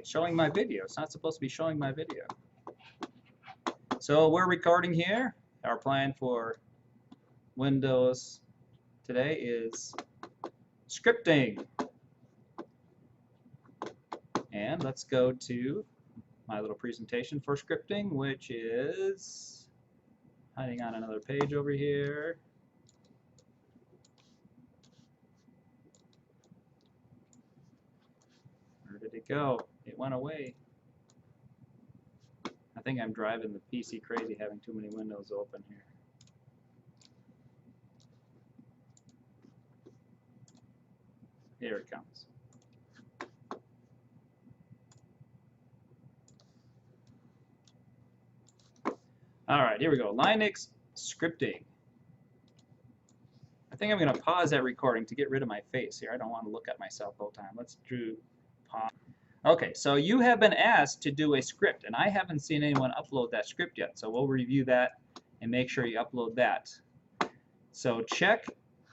it's showing my video. It's not supposed to be showing my video. So we're recording here. Our plan for Windows today is scripting. And let's go to my little presentation for scripting, which is hiding on another page over here. Where did it go? It went away. I think I'm driving the PC crazy having too many windows open here. Here it comes. All right, here we go. Linux scripting. I think I'm going to pause that recording to get rid of my face here. I don't want to look at myself the whole time. Let's do pause. Okay, so you have been asked to do a script, and I haven't seen anyone upload that script yet. So we'll review that and make sure you upload that. So check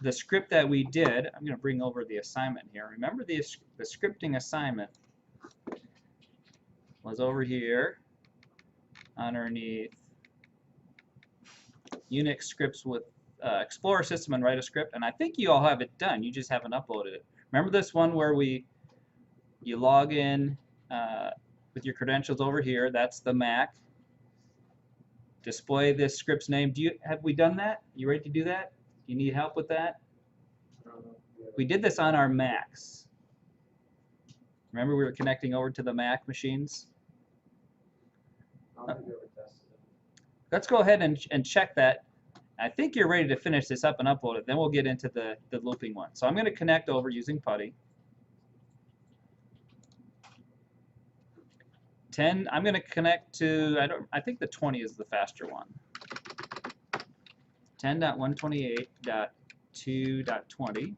the script that we did. I'm going to bring over the assignment here. Remember the scripting assignment was over here underneath Unix scripts with Explorer system and write a script, and I think you all have it done. You just haven't uploaded it. Remember this one where you log in with your credentials over here. That's the Mac. Display this script's name. Have we done that? You ready to do that? You need help with that? We did this on our Macs. Remember we were connecting over to the Mac machines? Let's go ahead and check that. I think you're ready to finish this up and upload it. Then we'll get into the looping one. So I'm going to connect over using PuTTY. I'm going to connect to, I think the 20 is the faster one. 10.128.2.20.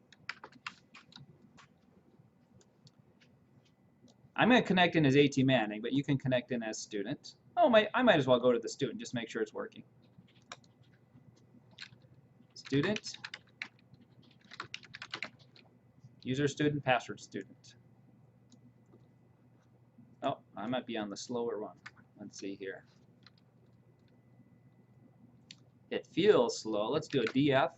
I'm going to connect in as AT Manning, but you can connect in as student. Oh, I might as well go to the student, just make sure it's working. Student, user student, password student. Oh, I might be on the slower one. Let's see here. It feels slow. Let's do a DF.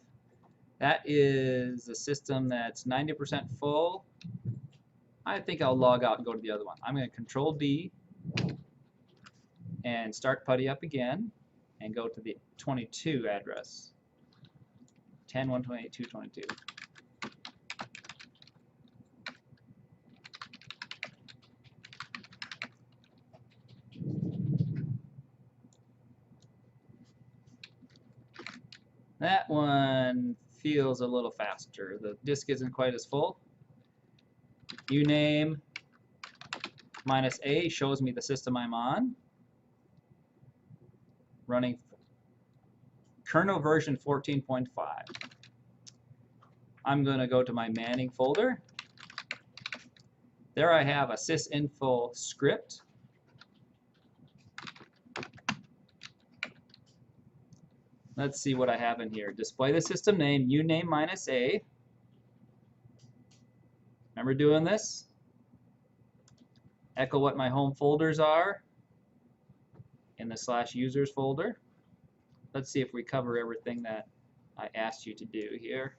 That is a system that's 90% full. I think I'll log out and go to the other one. I'm going to Control D and start PuTTY up again and go to the 22 address. 10.128.2.22. That one feels a little faster. The disk isn't quite as full. Uname -A shows me the system I'm on. Running kernel version 14.5. I'm going to go to my Manning folder. There I have a sysinfo script. Let's see what I have in here. Display the system name, uname -A. Remember doing this? Echo what my home folders are in the /users folder. Let's see if we cover everything that I asked you to do here.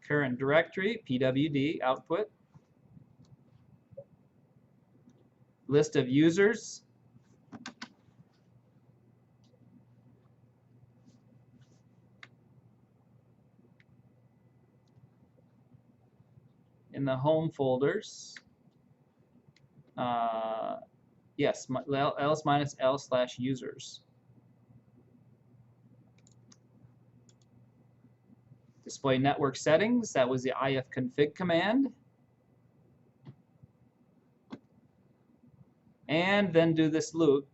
Current directory, pwd, output. List of users. In the home folders, yes, ls-l/users. Display network settings, that was the ifconfig command. And then do this loop,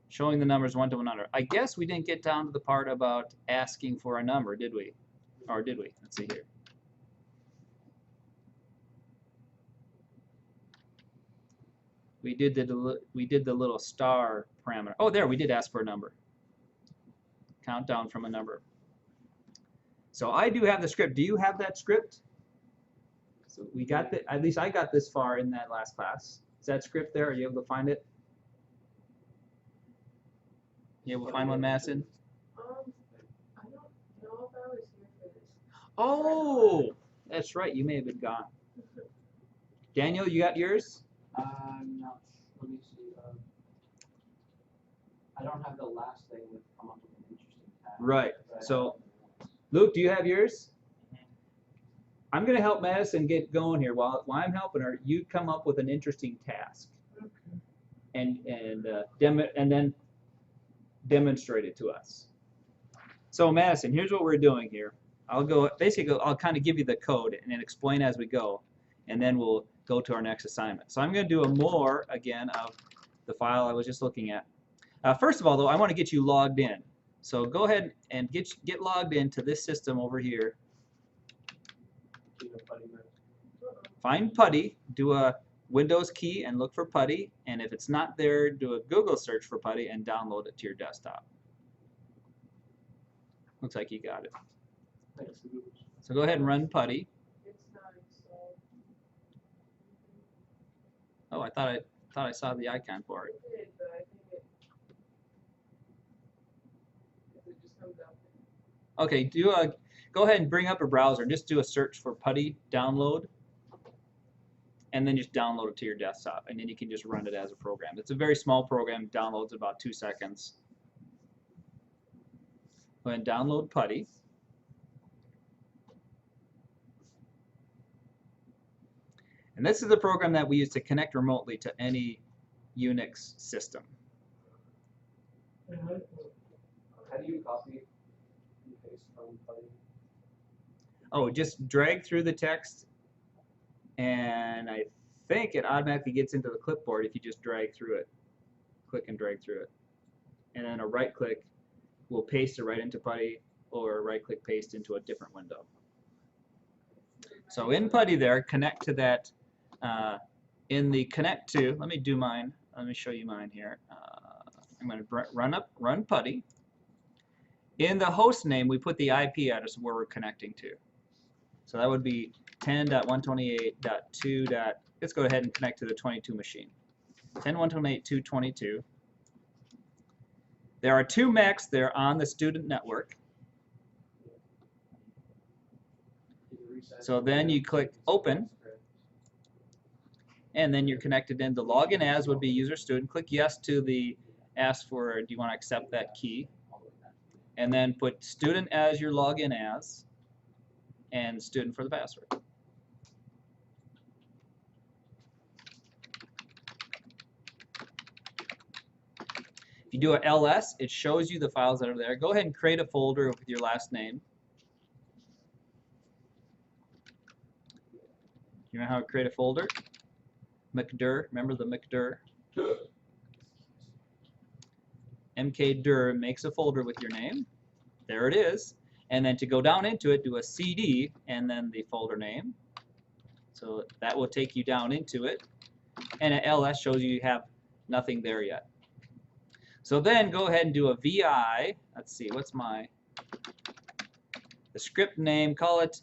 showing the numbers 1 to 100. I guess we didn't get down to the part about asking for a number, did we? Or did we? Let's see here. We did the little star parameter. Oh, there, we did ask for a number. Count down from a number. So I do have the script. Do you have that script? So we got the, at least I got this far in that last class. Is that script there? Are you able to find it? You able to find one, Madison? I don't know if I was here for this. Oh, that's right. You may have been gone. Daniel, you got yours? Not. Let me see. I don't have the last thing with come up with an interesting task. Right. So, Luke, do you have yours? I'm going to help Madison get going here. While I'm helping her, you come up with an interesting task, and then demonstrate it to us. So, Madison, here's what we're doing here. I'll kind of give you the code and then explain as we go, and then we'll go to our next assignment. So I'm going to do a more again of the file I was just looking at. First of all, though, I want to get you logged in. So go ahead and get logged into this system over here. Find PuTTY, do a Windows key and look for PuTTY, and if it's not there, do a Google search for PuTTY and download it to your desktop. Looks like you got it. So go ahead and run PuTTY. It's not installed. Oh, I thought I saw the icon for it. It did, but I think it just comes up. Okay, go ahead and bring up a browser and just do a search for PuTTY download, and then just download it to your desktop, and then you can just run it as a program. It's a very small program, downloads about 2 seconds. Go ahead and download PuTTY. And this is the program that we use to connect remotely to any Unix system. How do you copy and paste from PuTTY? Oh, just drag through the text, and I think it automatically gets into the clipboard if you just drag through it. Click and drag through it. And then a right click will paste it right into PuTTY, or right click paste into a different window. So in PuTTY there, connect to that, in the connect to, let me do mine, let me show you mine here. I'm going to run PuTTY. In the host name, we put the IP address of where we're connecting to. So that would be 10.128.2. Let's go ahead and connect to the 22 machine. 10.128.2.22. There are 2 Macs there on the student network. So then you click Open, and then you're connected in. The login as would be user student. Click yes to the ask for, do you want to accept that key? And then put student as your login as, and student for the password. If you do a ls, it shows you the files that are there. Go ahead and create a folder with your last name. You know how to create a folder? McDir, remember the McDir? mkdir makes a folder with your name. There it is. And then to go down into it, do a cd and then the folder name. So that will take you down into it. And an ls shows you have nothing there yet. So then go ahead and do a vi. Let's see, what's the script name? Call it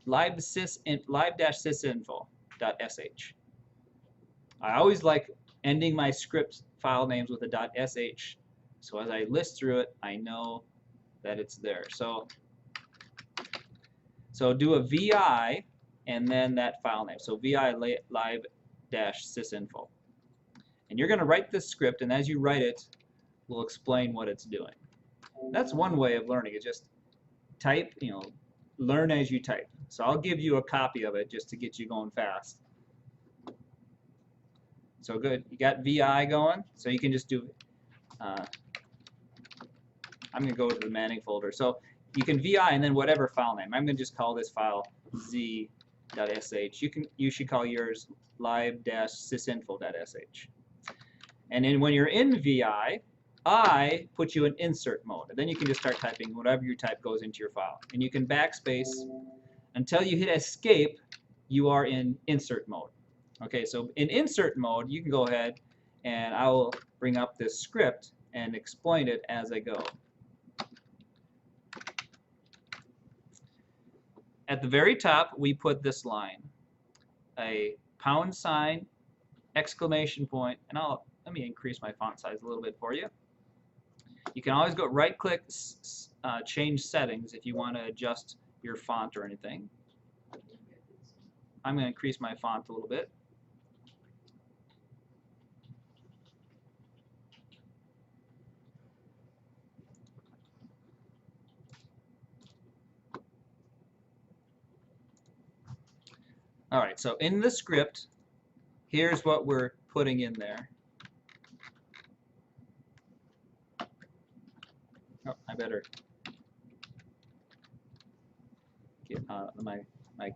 live-sysinfo.sh. I always like ending my script file names with a .sh, so as I list through it, I know that it's there. So do a vi and then that file name. So vi live-sysinfo. And you're going to write this script, and as you write it, we'll explain what it's doing. That's one way of learning. It's just type, learn as you type. So I'll give you a copy of it just to get you going fast. So good. You got VI going, so you can just do, I'm going to go to the Manning folder. So you can VI and then whatever file name. I'm going to just call this file z.sh. You should call yours live-sysinfo.sh. And then when you're in VI, I put you in insert mode. And then you can just start typing whatever you type goes into your file. And you can backspace until you hit escape, you are in insert mode. Okay, so in insert mode, you can go ahead and I will bring up this script and explain it as I go. at the very top, we put this line, a pound sign, exclamation point, and let me increase my font size a little bit for you. You can always go right-click, change settings if you want to adjust your font or anything. I'm going to increase my font a little bit. All right, so in the script, here's what we're putting in there. Oh, I better get my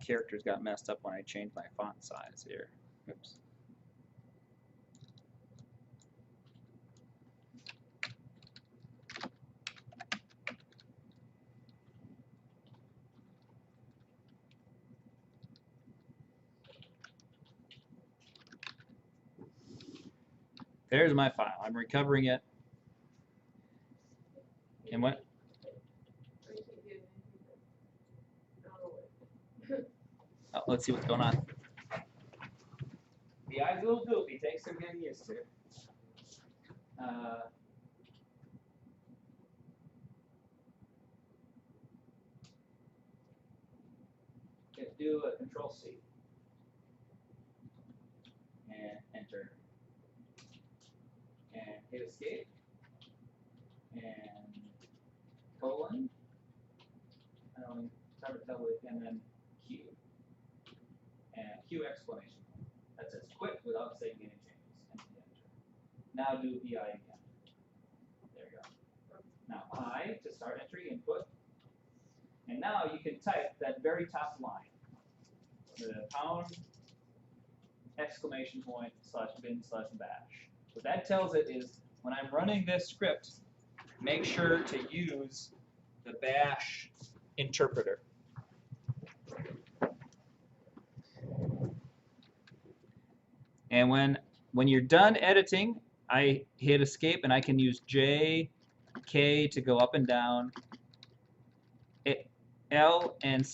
characters got messed up when I changed my font size here. Oops. There's my file. I'm recovering it. And what? Oh, let's see what's going on. The eye's a little goofy. Takes some getting used to. Do a Control-C. And enter. And hit escape. And colon. It's hard to tell with, and then Q. And Q exclamation. That says quit without saving any changes. And hit enter. Now do EI again. There you go. Now I to start entry input. And now you can type that very top line. The pound exclamation point / bin / bash. What that tells it is when I'm running this script, make sure to use the bash interpreter. And when you're done editing, I hit escape and I can use J, K to go up and down, L and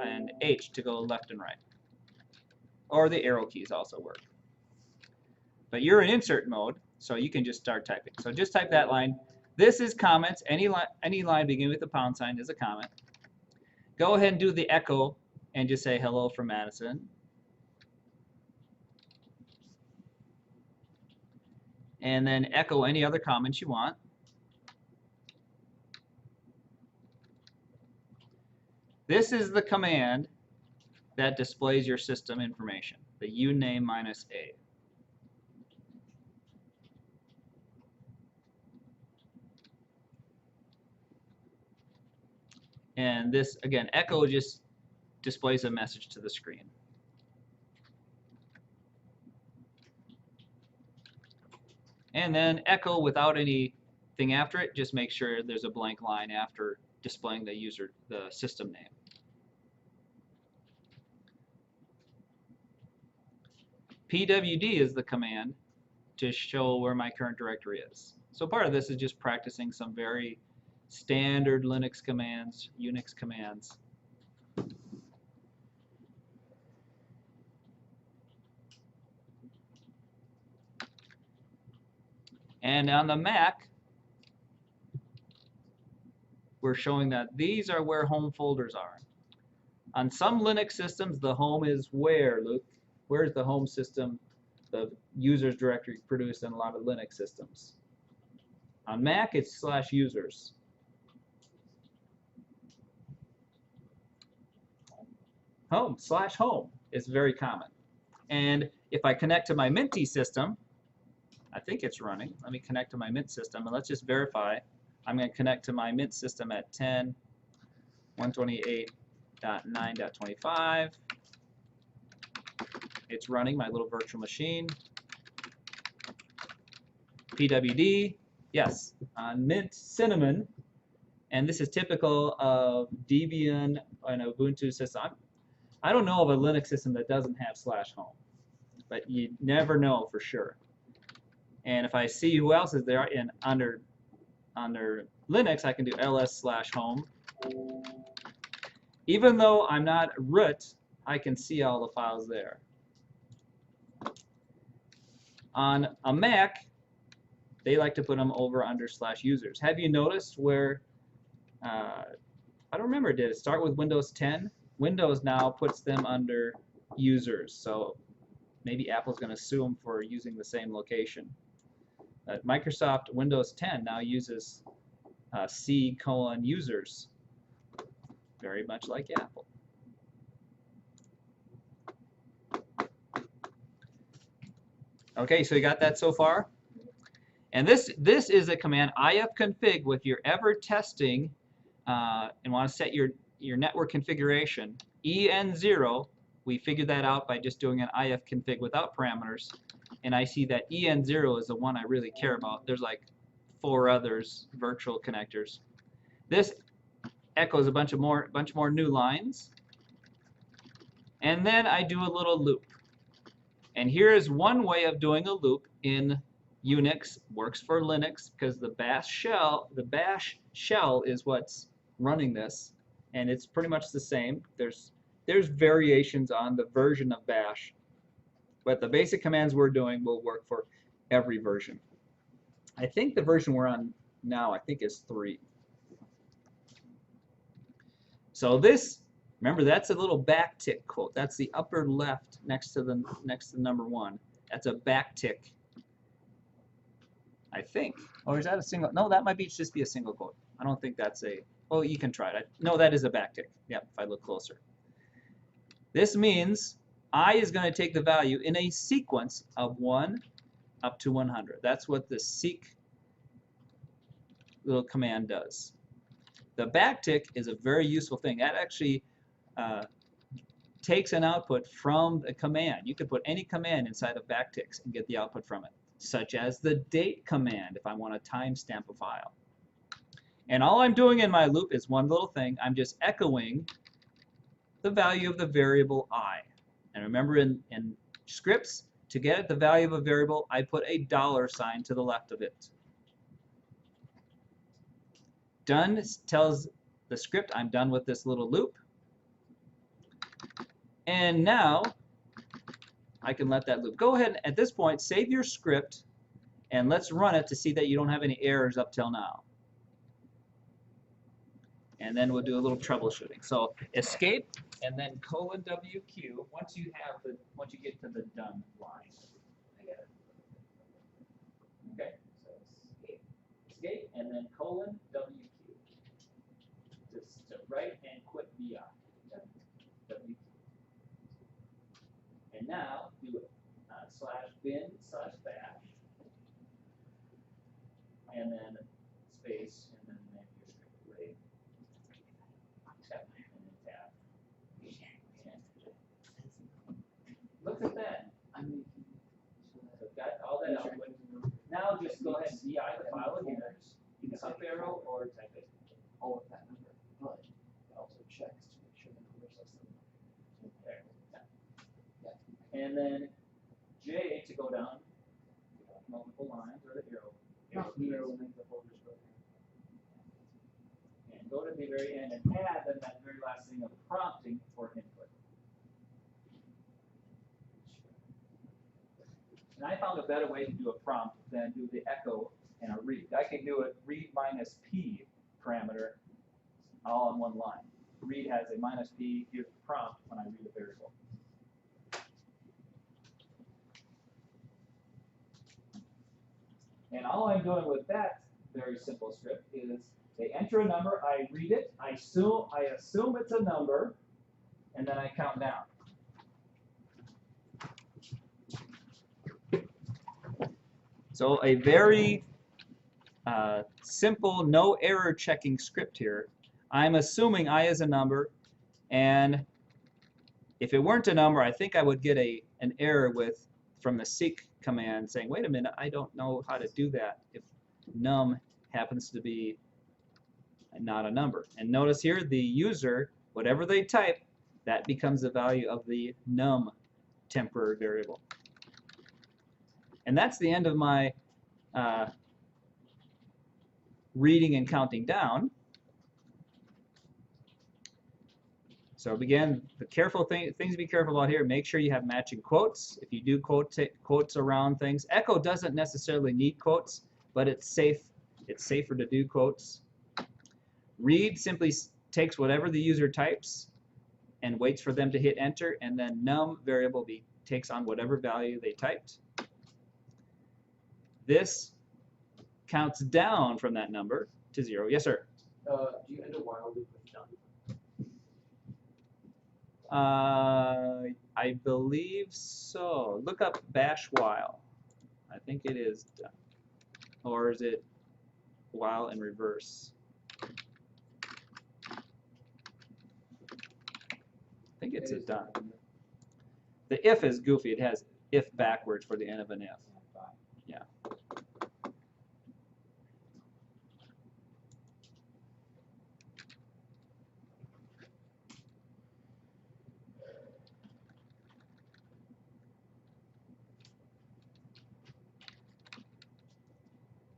and H to go left and right. Or the arrow keys also work. But you're in insert mode, so you can just start typing. So just type that line. This is comments. Any line beginning with a pound sign is a comment. Go ahead and do the echo and just say hello from Madison. And then echo any other comments you want. This is the command that displays your system information, the uname -a. And this, again, echo just displays a message to the screen. And then echo without anything after it, just make sure there's a blank line after displaying the system name. PWD is the command to show where my current directory is. So part of this is just practicing some very standard Linux commands, Unix commands. And on the Mac, we're showing that these are where home folders are. On some Linux systems, the home is where, Luke? Where's the home system, the users directory produced in a lot of Linux systems? On Mac, it's /users. Home, /home is very common. And if I connect to my Minty system, I think it's running. Let me connect to my Mint system, and let's just verify. I'm going to connect to my Mint system at 10.128.9.25. It's running my little virtual machine. PWD, yes, on Mint Cinnamon, and this is typical of Debian and Ubuntu system. I don't know of a Linux system that doesn't have /home, but you never know for sure. And if I see who else is there under Linux, I can do ls/home. Even though I'm not root, I can see all the files there. On a Mac, they like to put them over under /users. Have you noticed where, I don't remember, did it start with Windows 10? Windows now puts them under users, so maybe Apple's going to sue them for using the same location. Microsoft Windows 10 now uses C:users, very much like Apple. Okay, so you got that so far? And this is a command ifconfig. If you're ever testing and want to set your network configuration, EN0, we figured that out by just doing an ifconfig without parameters. And I see that EN0 is the one I really care about. There's like 4 others, virtual connectors. This echoes a bunch more new lines. And then I do a little loop. And here is one way of doing a loop in Unix. Works for Linux because the bash shell is what's running this, and it's pretty much the same. There's variations on the version of bash, but the basic commands we're doing will work for every version. I think the version we're on now, I think, is 3. So this, remember, that's a little backtick quote. That's the upper left next to number 1. That's a backtick, I think. Or is that a single? No, that might just be a single quote. I don't think that's a. Oh, you can try it. No, that is a backtick. Yep, if I look closer. This means I is going to take the value in a sequence of 1 up to 100. That's what the seek little command does. The backtick is a very useful thing. That actually takes an output from the command. You could put any command inside of backticks and get the output from it, such as the date command if I want to timestamp a file. And all I'm doing in my loop is one little thing. I'm just echoing the value of the variable I. And remember, in scripts, to get the value of a variable, I put a $sign to the left of it. Done tells the script I'm done with this little loop. And now I can let that loop. Go ahead, at this point, save your script, and let's run it to see that you don't have any errors up till now. And then we'll do a little troubleshooting. So escape and then :WQ once you get to the done line. Okay, so escape and then :WQ. Just to write and quit VI. WQ. And now do it /bin/bash and then space and then name your script array. And then tab. Look at that. So got all that output. Now just go ahead and VI the file again. You can up arrow or type it. All of that number, but it also checks to make sure the number's less than There. And then J to go down multiple lines or the arrow. will make the folders go And go to the very end and add then that very last thing of prompting for input. And I found a better way to do a prompt than do the echo and a read. I can do a read minus P parameter all in one line. Read has a minus P, here's the prompt when I read a variable. And all I'm doing with that very simple script is they enter a number, I read it, I assume it's a number, and then I count down. So a very simple, no error checking script here. I'm assuming I is a number, and if it weren't a number, I think I would get an error from the seek command saying, wait a minute, I don't know how to do that if num happens to be not a number. And notice here, the user, whatever they type, that becomes the value of the num temporary variable. And that's the end of my reading and counting down. So again, the things to be careful about here, make sure you have matching quotes. If you do quotes around things, echo doesn't necessarily need quotes, but it's safer to do quotes. Read simply takes whatever the user types and waits for them to hit enter, and then num variable takes on whatever value they typed. This counts down from that number to 0. Yes, sir? Do you end a while loop with done? I believe so. Look up bash while. I think it is done. Or is it while in reverse? I think it's a done. The if is goofy. It has if backwards for the end of an if. Yeah.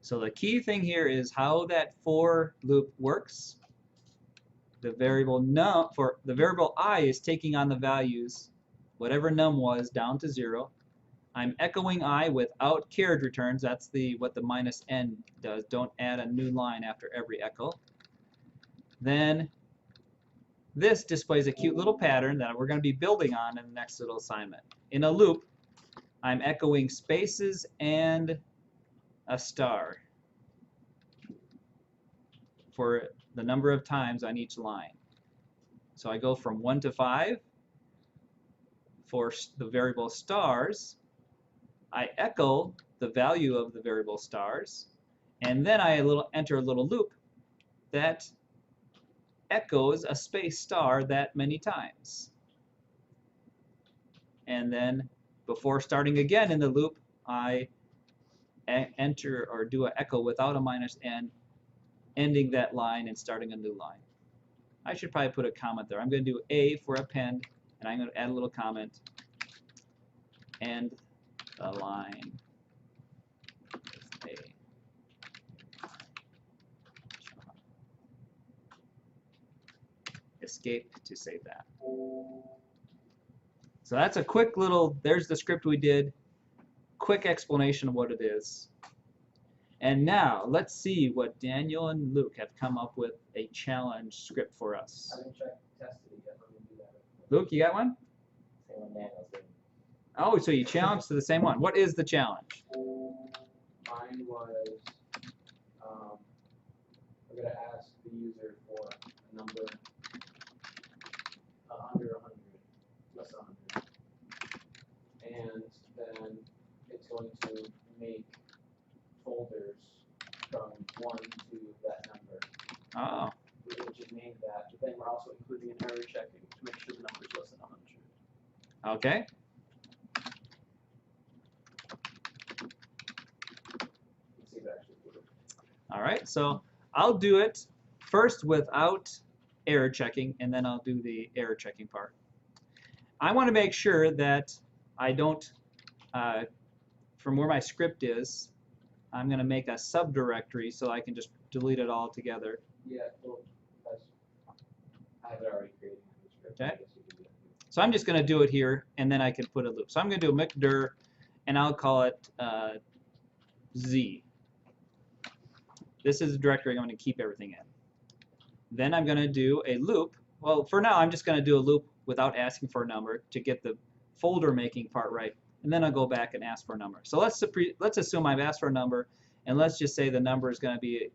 So the key thing here is how that for loop works. The variable the variable I is taking on the values, whatever num was, down to 0. I'm echoing I without carriage returns. That's what the minus n does. Don't add a new line after every echo. Then this displays a cute little pattern that we're going to be building on in the next little assignment. In a loop, I'm echoing spaces and a star for the number of times on each line. So I go from 1 to 5 for the variable stars. I echo the value of the variable stars, and then I enter a little loop that echoes a space star that many times. And then before starting again in the loop, I enter or do an echo without a minus n, ending that line and starting a new line. I should probably put a comment there. I'm going to do A for append, and I'm going to add a little comment, end the line with A. Escape to save that. So that's a quick little, there's the script we did, quick explanation of what it is. And now let's see what Daniel and Luke have come up with a challenge script for us. I didn't check tested it yet. Let me do that. Luke, you got one? Same one Daniel's doing. Oh, so you challenged to the same one. What is the challenge? Mine was, we're going to ask the user for a number under 100, less than 100. And then it's going to make folders from 1 to that number. Oh. Which is named that. But then we're also including an error checking to make sure the number is less than 100. Okay. Let's see if it actually works. All right, so I'll do it first without error checking, and then I'll do the error checking part. I want to make sure that I don't, from where my script is, I'm going to make a subdirectory so I can just delete it all together. Yeah, well, I have it already created in the script. Okay. I guess you can do that. So I'm just going to do it here, and then I can put a loop. So I'm going to do a mcdir, and I'll call it Z. This is the directory I'm going to keep everything in. Then I'm going to do a loop. Well, for now, I'm just going to do a loop without asking for a number to get the folder making part right. And then I'll go back and ask for a number. So let's assume I've asked for a number, and let's just say the number is going to be,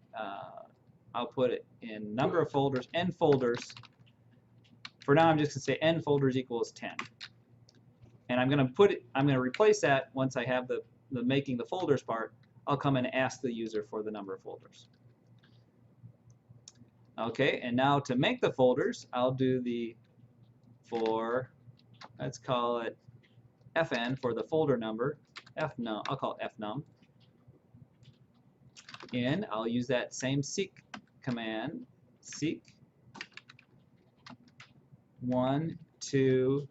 I'll put it in number of folders, n folders. For now, I'm just going to say n folders equals 10. And I'm going to replace that once I have the making the folders part. I'll come and ask the user for the number of folders. Okay, and now to make the folders, I'll do the for, let's call it fn for the folder number, fnum, I'll call it fnum. And I'll use that same seek command, seek 1 to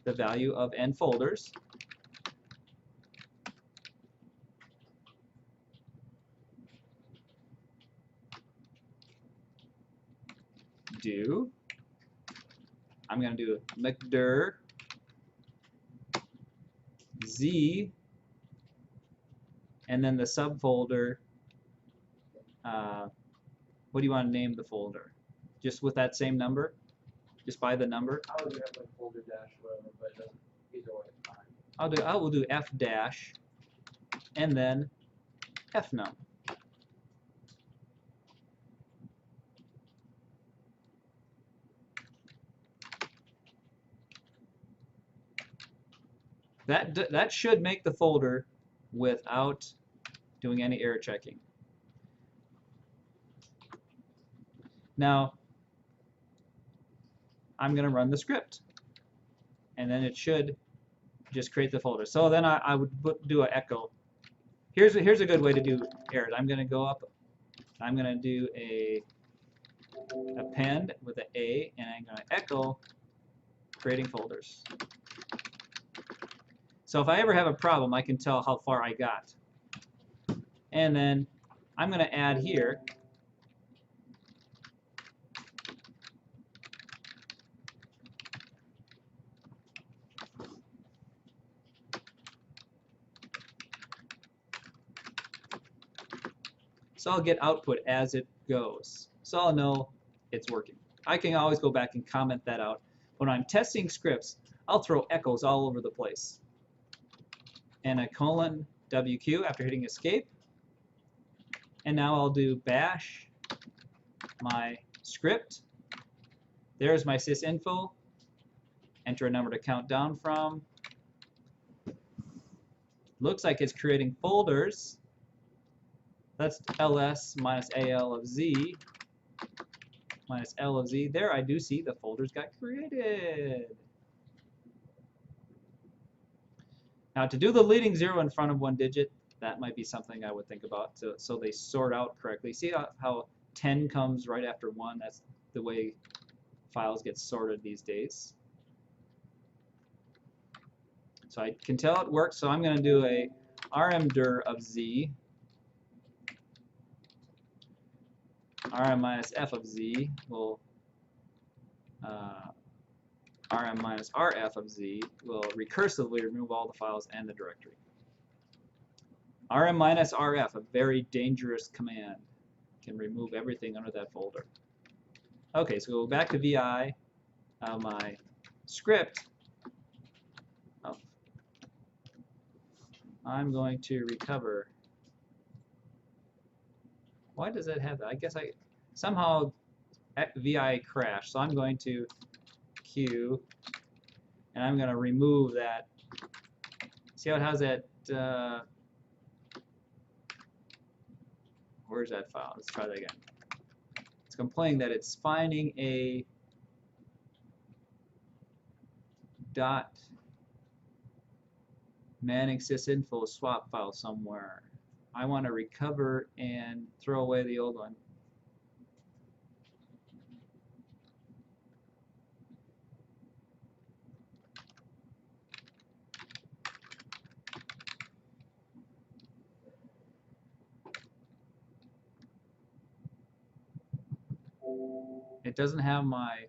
the value of n folders. Do I'm going to do mcdir z, and then the subfolder. What do you want to name the folder? Just with that same number? Just by the number? I would have like folder dash whatever, but it doesn't, either way it's fine. I will do f dash and then fnum. That should make the folder without doing any error checking. Now, I'm going to run the script, and then it should just create the folder. So then I would do an echo. Here's a good way to do errors. I'm going to go up. I'm going to do a append with an A, and I'm going to echo creating folders. So if I ever have a problem, I can tell how far I got. And then I'm going to add here so I'll get output as it goes. So I'll know it's working. I can always go back and comment that out. When I'm testing scripts, I'll throw echoes all over the place. And a colon WQ after hitting escape. And now I'll do bash my script. There's my sysinfo. Enter a number to count down from. Looks like it's creating folders. That's ls minus al of z minus l of z. There I do see the folders got created. Now to do the leading 0 in front of one digit, that might be something I would think about so they sort out correctly. See how 10 comes right after 1? That's the way files get sorted these days. So I can tell it works, so I'm going to do a rmdir of z, rm minus f of z will rm minus rf of z will recursively remove all the files and the directory. rm minus rf, a very dangerous command, can remove everything under that folder. Okay, so we'll go back to VI, my script. I'm going to recover. Why does it have that? I guess somehow VI crashed, so I'm going to Q, and I'm going to remove that. See how it has that? Where's that file? Let's try that again. It's complaining that it's finding a dot Manning sysinfo swap file somewhere. I want to recover and throw away the old one. It doesn't have my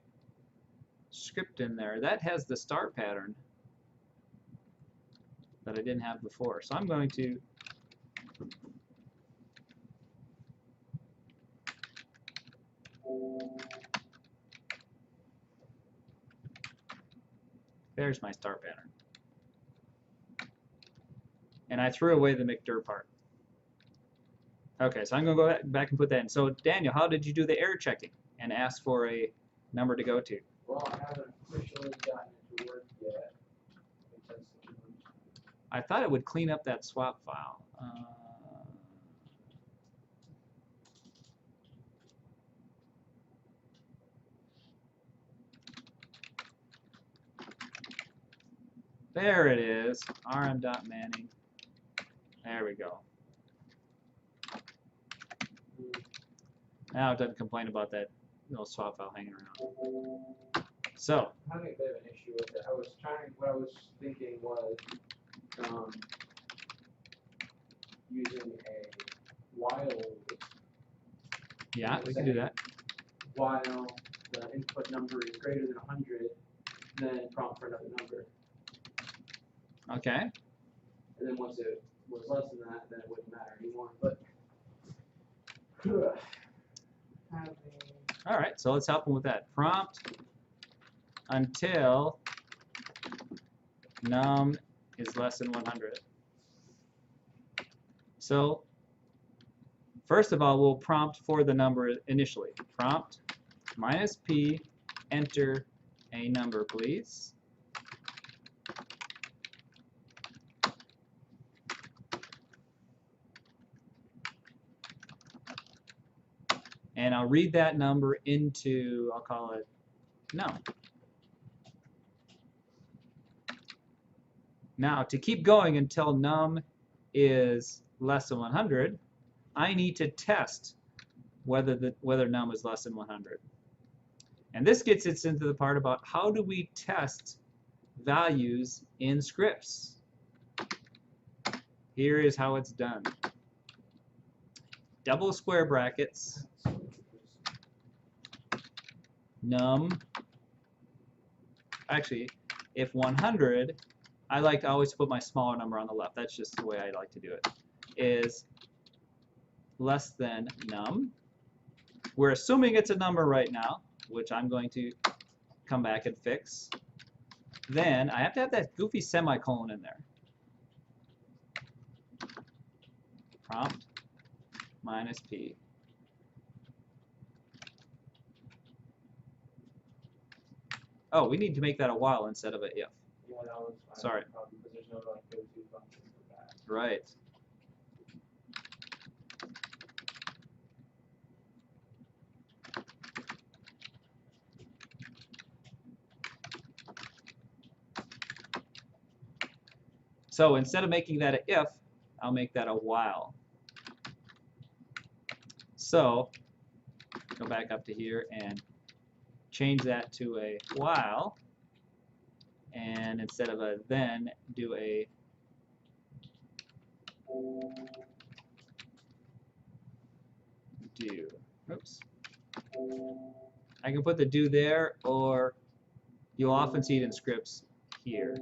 script in there. That has the star pattern that I didn't have before. So I'm going to there's my star pattern. And I threw away the mcdir part. Okay, so I'm going to go back and put that in. So Daniel, how did you do the error checking and ask for a number to go to? Well, I haven't officially gotten it to work yet. I thought it would clean up that swap file. There it is, rm.manning. There we go. Now it doesn't complain about that little swap file hanging around. So I'm having a bit of an issue with it. What I was thinking was using a while loop. yeah, we can do that. While the input number is greater than 100, then prompt for another number. Okay. And then once it was less than that, then it wouldn't matter anymore. But having All right, so let's help them with that. Prompt until num is less than 100. So first of all, we'll prompt for the number initially. Prompt minus p, enter a number, please. And I'll read that number into, I'll call it num. Now, to keep going until num is less than 100, I need to test whether num is less than 100. And this gets us into the part about how do we test values in scripts. Here is how it's done. Double square brackets, num. Actually, if 100, I like to always put my smaller number on the left. That's just the way I like to do it. Is less than num. We're assuming it's a number right now, which I'm going to come back and fix. Then I have to have that goofy semicolon in there. Prompt minus p. Oh, we need to make that a while instead of a if. yeah, that was fine. Sorry. Because there's no like go-to function for that. Right. So instead of making that a if, I'll make that a while. So go back up to here and change that to a while. And instead of a then, do a do. Oops. I can put the do there, or you'll often see it in scripts here.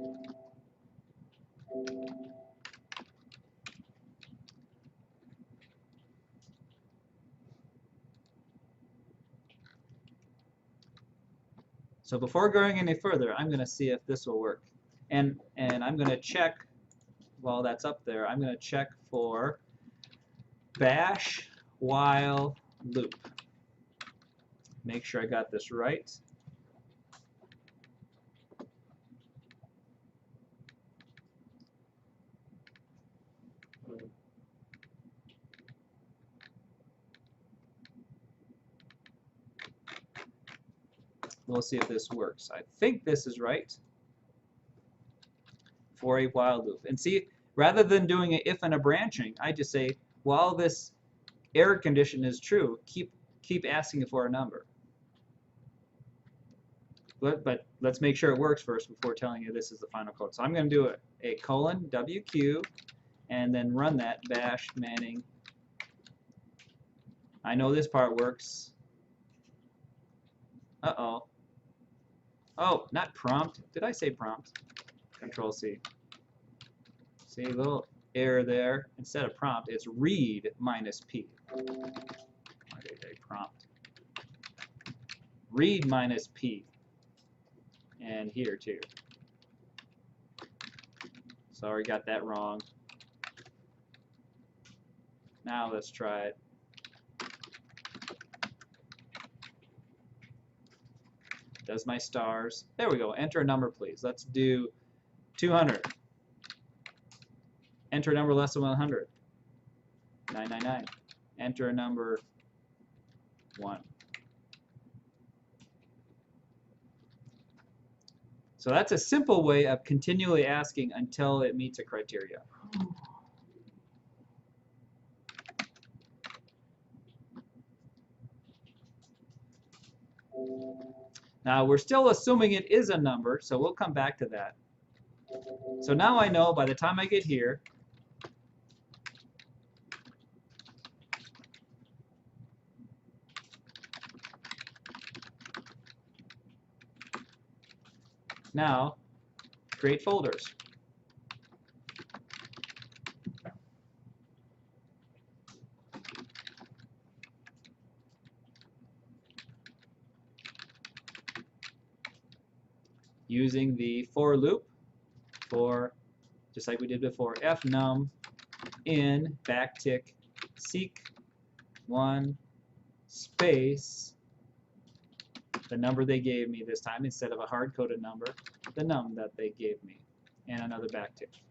So before going any further, I'm going to see if this will work. And I'm going to check, while that's up there, I'm going to check for bash while loop. Make sure I got this right. We'll see if this works. I think this is right for a while loop. And see, rather than doing an if and a branching, I just say, while this error condition is true, keep asking for a number. But let's make sure it works first before telling you this is the final code. So I'm going to do a colon WQ and then run that bash manning. I know this part works. Uh-oh. Oh, not prompt. Did I say prompt? Control C. See, a little error there. Instead of prompt, it's read minus P. Why did I say prompt? Read minus P. And here too. Sorry, got that wrong. Now let's try it. Does my stars. There we go. Enter a number, please. Let's do 200. Enter a number less than 100. 999. Enter a number 1. So that's a simple way of continually asking until it meets a criteria. Now we're still assuming it is a number, so we'll come back to that. So now I know by the time I get here, Now, create folders. Using the for loop for, just like we did before, fnum in backtick seek 1 space the number they gave me this time instead of a hard-coded number, the num that they gave me, and another backtick.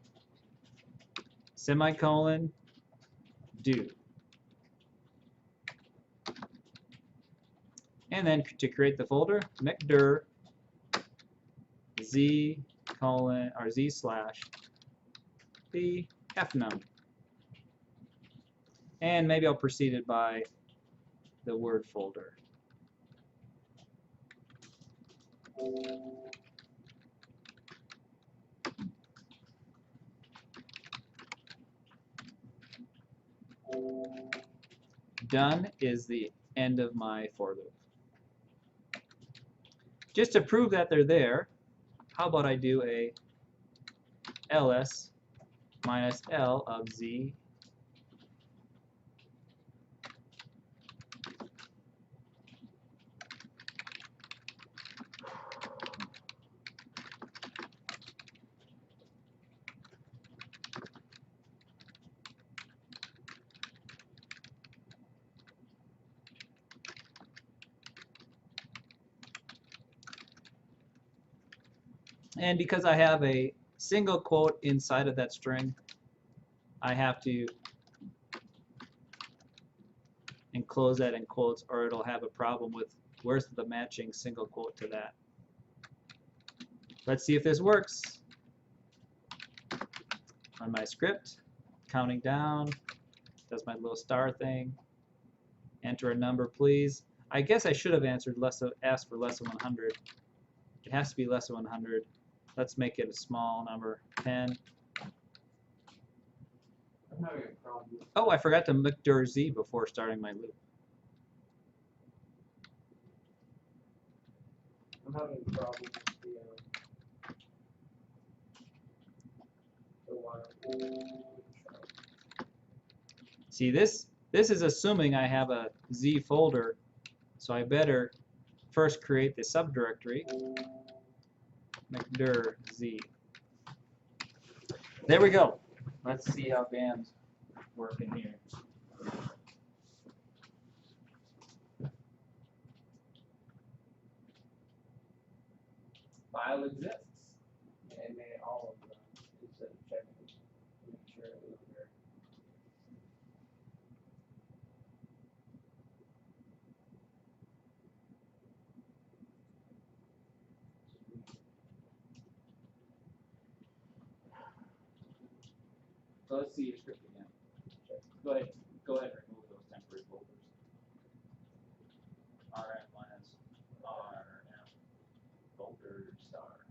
Semicolon, do. And then to create the folder, mcdir z colon or z slash the fnum. And maybe I'll precede it by the word folder. Done is the end of my for loop. Just to prove that they're there, how about I do a ls minus L of z and because I have a single quote inside of that string, I have to enclose that in quotes or it'll have a problem with where's the matching single quote to that. Let's see if this works. On my script, counting down, does my little star thing. Enter a number, please. I guess I should have asked for less than 100. It has to be less than 100. Let's make it a small number, 10. I'm having a problem. Oh, I forgot to mcdir z before starting my loop. I'm having a problem with the wire. See, this is assuming I have a z folder, so I better first create the subdirectory, mcdir z. There we go. Let's see how bands work in here. File exists. And made all of them instead of checking to make sure it was there. So let's see your script again. Go ahead and remove those temporary folders. RM minus RM folder star.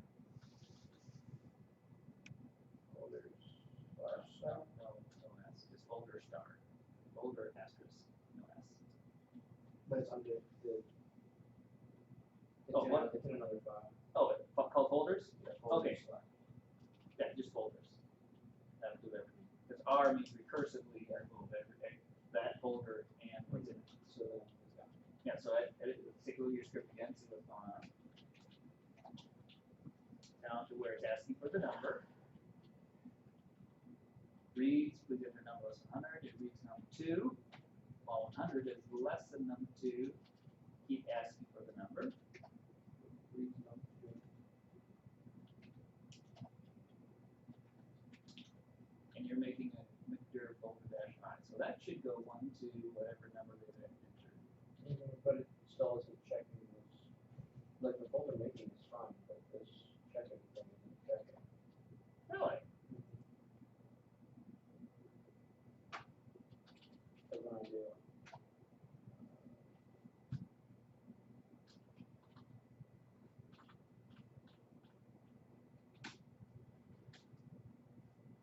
Folders. No S, just folder star. Folder asterisk, no S. But it's under the. Oh, what? It's in another file. Oh, called folders? Yeah, folders. Okay. Yeah, just folders. That'll do everything. Because R means recursively I move that folder and what's in it. So then it's got. Yeah, so take a look at your script again, see what's going on. Down to where it's asking for the number. Reads, please enter number less than 100. It reads number 2. While 100 is less than number 2, keep asking for the number. Reads number 2. And you're making a mcdir folder -I. So that should go 1 to whatever number they've entered. But it still isn't checking this. Like the folder making is fine, but this checking thing isn't checking. Really? So when I do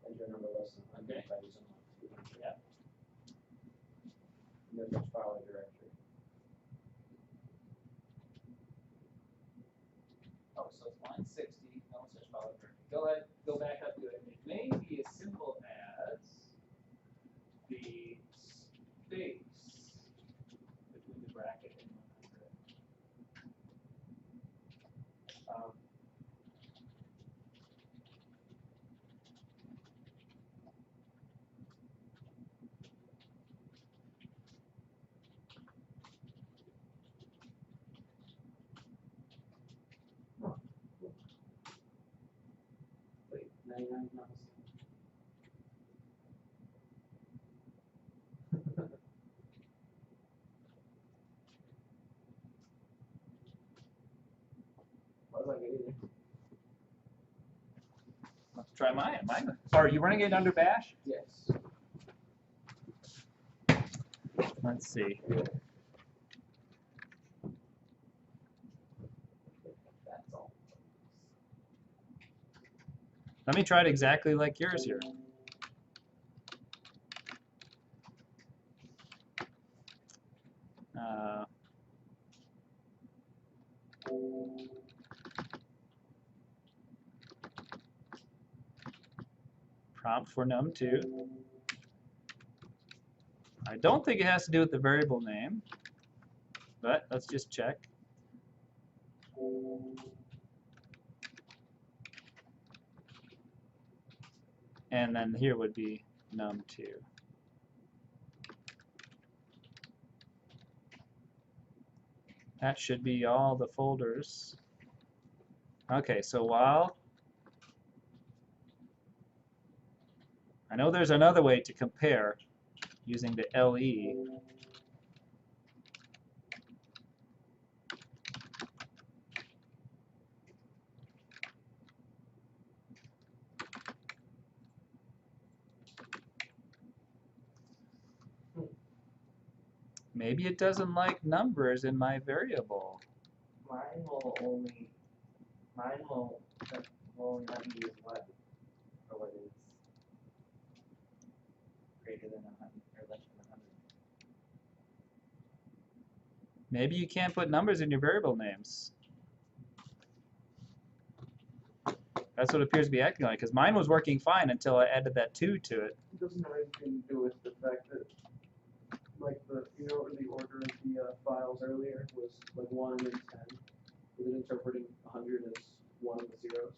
enter number less than 100, Okay. if I use them. Yeah. And then there's file directory. Oh, so it's line 60. 99 not the same. Was I good either? Let's try mine. Are you running it under bash? Yes. Let's see. That's all. Let me try it exactly like yours here. Prompt for num2. I don't think it has to do with the variable name, but let's just check. And then here would be num2. That should be all the folders. Okay, so while I know there's another way to compare using the LE. Maybe it doesn't like numbers in my variable. Mine will only let me use what for what is greater than 100 or less than 100. Maybe you can't put numbers in your variable names. That's what it appears to be acting like, because mine was working fine until I added that 2 to it. It doesn't have anything to do with the fact that, like the order of the files earlier was like 1 and 10. Was it interpreting 100 as 1 of the zeros?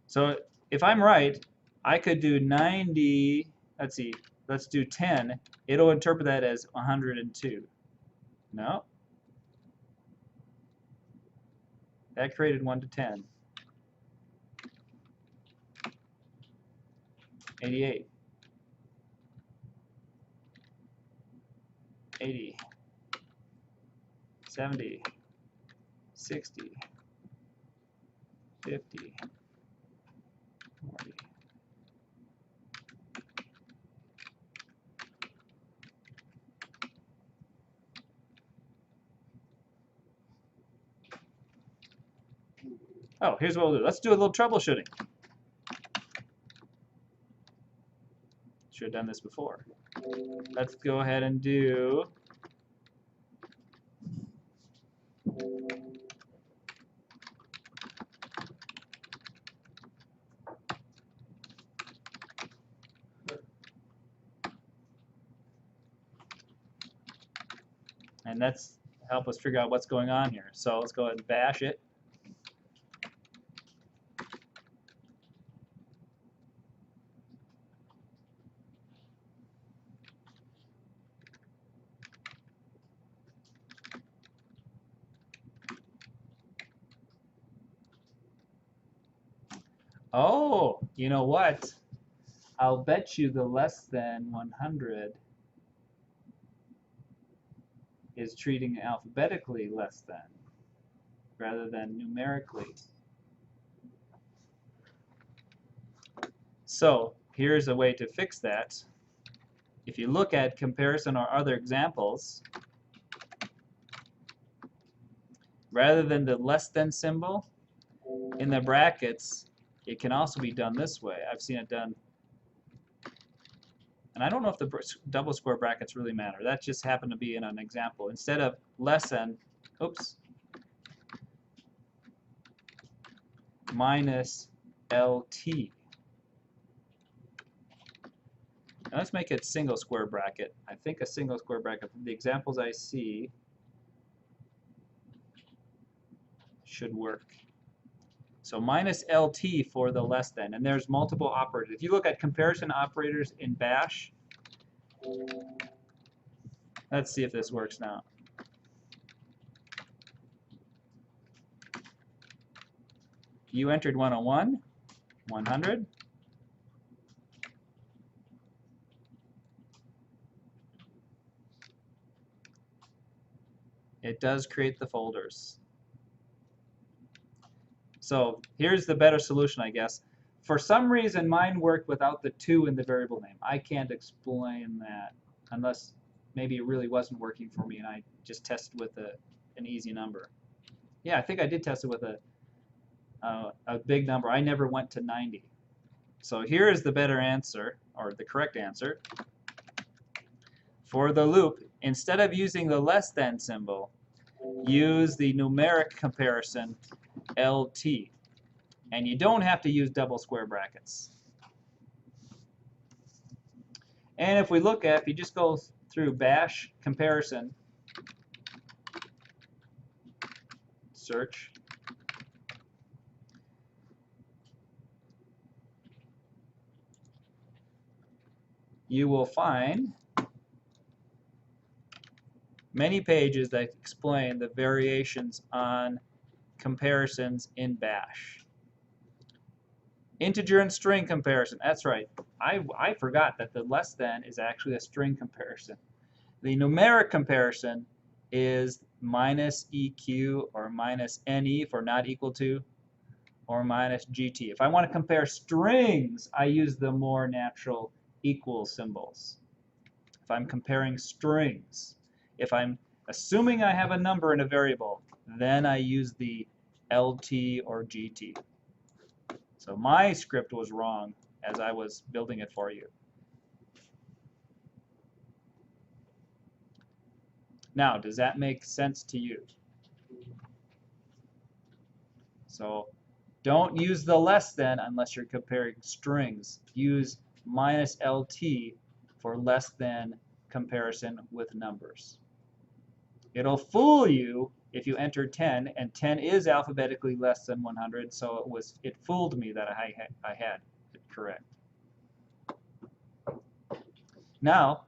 So if I'm right, I could do 90, let's see, let's do 10. It'll interpret that as 102. No. That created 1 to 10. 88. 80. 70. 60. 50. 40. Oh, here's what we'll do. Let's do a little troubleshooting. Should have done this before. Let's go ahead and do and that's help us figure out what's going on here. So let's go ahead and bash it. Oh, you know what? I'll bet you the less than 100 is treating alphabetically less than rather than numerically. So here's a way to fix that. If you look at comparison or other examples, rather than the less than symbol, in the brackets, it can also be done this way. I've seen it done. And I don't know if the double square brackets really matter. That just happened to be in an example. Instead of less than, oops, minus LT. Now let's make it single square bracket. I think a single square bracket, from the examples I see, should work. So minus LT for the less than, and there's multiple operators. If you look at comparison operators in bash, let's see if this works now. You entered 101, 100. It does create the folders. So here's the better solution, I guess. For some reason, mine worked without the 2 in the variable name. I can't explain that unless maybe it really wasn't working for me and I just tested with an easy number. Yeah, I think I did test it with a big number. I never went to 90. So here is the better answer, or the correct answer. For the loop, instead of using the less than symbol, use the numeric comparison LT. And you don't have to use double square brackets. And if we look at, if you just go through bash comparison, search, you will find many pages that explain the variations on comparisons in bash. Integer and string comparison. That's right. I forgot that the less than is actually a string comparison. The numeric comparison is minus EQ or minus NE for not equal to, or minus GT. If I want to compare strings, I use the more natural equal symbols. If I'm comparing strings, if I'm assuming I have a number in a variable, then I use the LT or GT. So my script was wrong as I was building it for you. Now, does that make sense to you? So don't use the less than unless you're comparing strings. Use minus LT for less than comparison with numbers. It'll fool you if you enter 10, and 10 is alphabetically less than 100, so it fooled me that I had it correct. Now,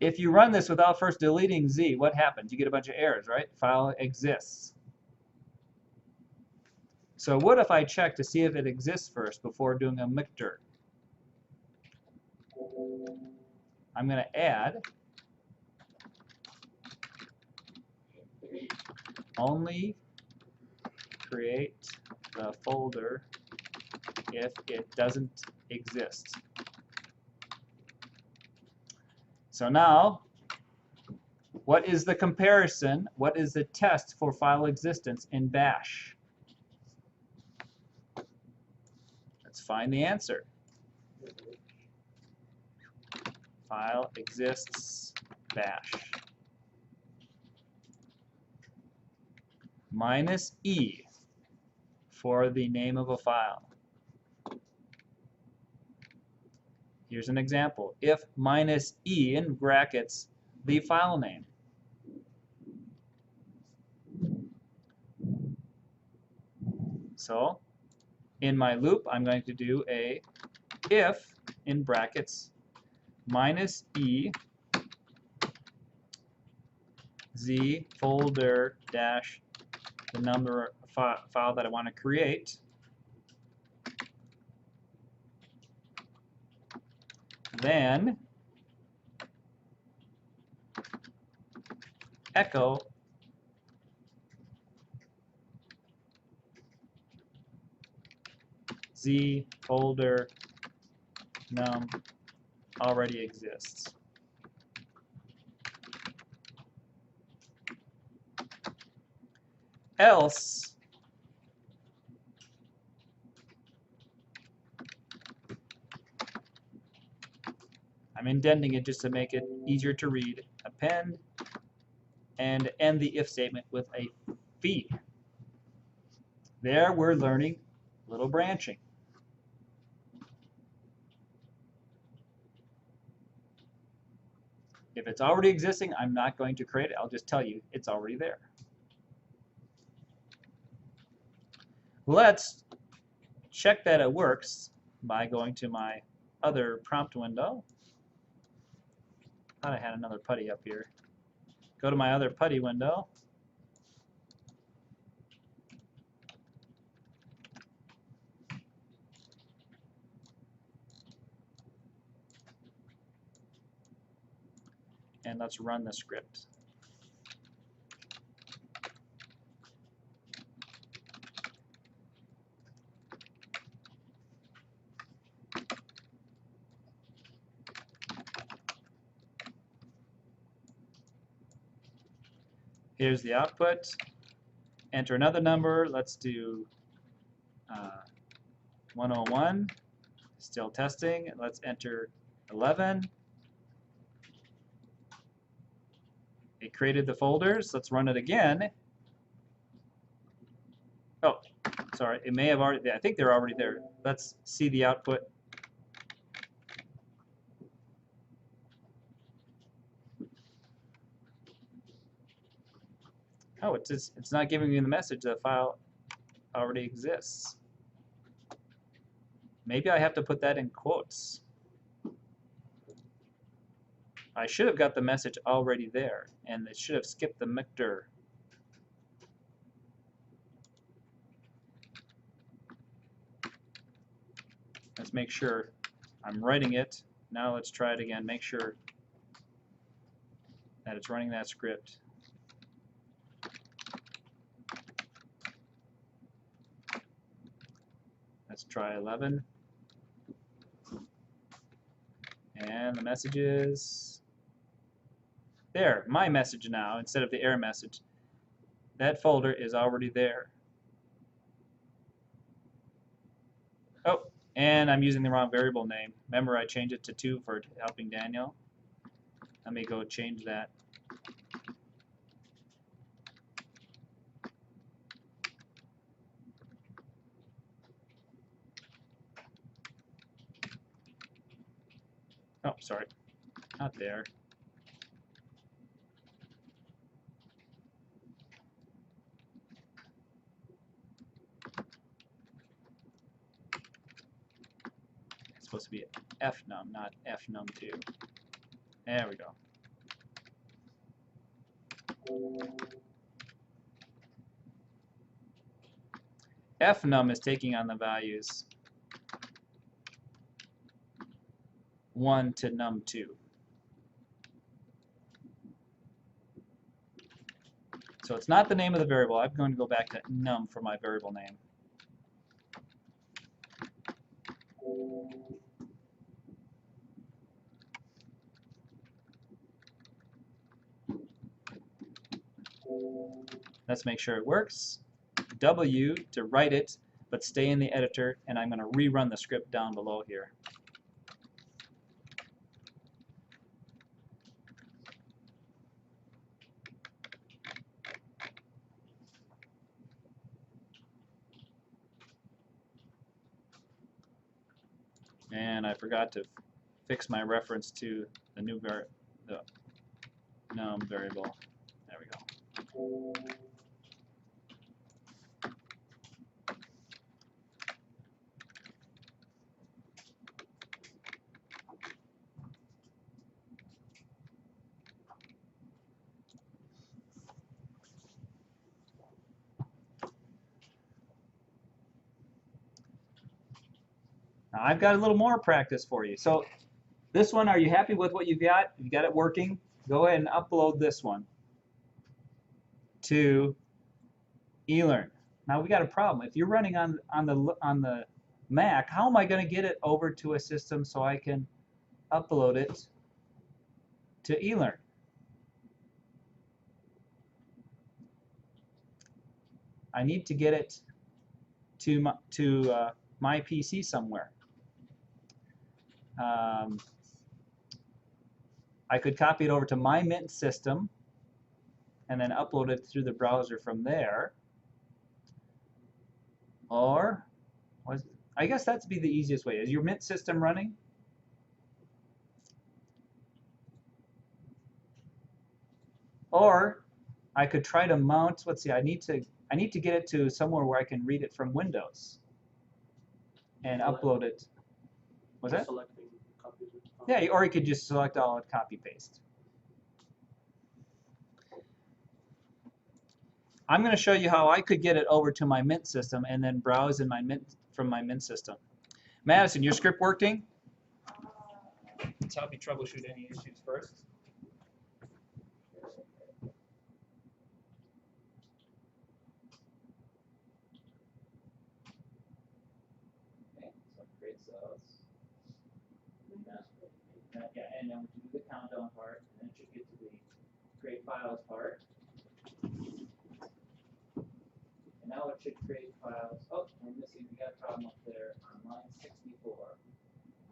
if you run this without first deleting Z, what happens? You get a bunch of errors, right? File exists. So what if I check to see if it exists first before doing a mcdir? I'm going to add only create the folder if it doesn't exist. So now, what is the comparison? What is the test for file existence in bash? Let's find the answer. File exists bash. Minus E for the name of a file. Here's an example. If minus E in brackets the file name. So in my loop, I'm going to do a if in brackets minus E Z folder dash the number file that I want to create. Then echo Z folder num already exists. Else I'm indenting it just to make it easier to read. Append and end the if statement with a feed. There we're learning little branching. If it's already existing, I'm not going to create it. I'll just tell you it's already there. Let's check that it works by going to my other prompt window. I thought I had another putty up here. Go to my other putty window. and let's run the script. Here's the output. Enter another number. Let's do 101. Still testing. Let's enter 11. It created the folders. Let's run it again. Oh, sorry. It may have already. I think they're already there. Let's see the output. Oh, it's not giving me the message that the file already exists. Maybe I have to put that in quotes. I should have got the message already there, and it should have skipped the mcdir. Let's make sure I'm writing it. Now let's try it again. Make sure that it's running that script. Let's try 11. And the message is there. My message now, instead of the error message. That folder is already there. Oh, and I'm using the wrong variable name. Remember, I changed it to 2 for helping Daniel. Let me go change that. Oh, sorry, not there. It's supposed to be fnum, not fnum2. There we go. Fnum is taking on the values 1 to num2. So it's not the name of the variable. I'm going to go back to num for my variable name. Let's make sure it works. W to write it, but stay in the editor, and I'm going to rerun the script down below here. And I forgot to fix my reference to the new the num variable. There we go. Now I've got a little more practice for you. So this one, are you happy with what you've got? You got it working? Go ahead and upload this one to eLearn. Now we got a problem. If you're running on the Mac, how am I going to get it over to a system so I can upload it to eLearn? I need to get it to my PC somewhere. I could copy it over to my Mint system and then upload it through the browser from there. Or, I guess that'd be the easiest way. Is your Mint system running? Or I could try to mount, let's see, I need to get it to somewhere where I can read it from Windows and upload it. Was that? Yeah, or you could just select all and copy paste. I'm going to show you how I could get it over to my Mint system and then browse in my from my Mint system. Madison, your script working? Let's help you troubleshoot any issues first. cells. Yeah, and then we do the countdown part, and then it should get to the create files part. And now it should create files. Oh, we're missing, we got a problem up there on line 64.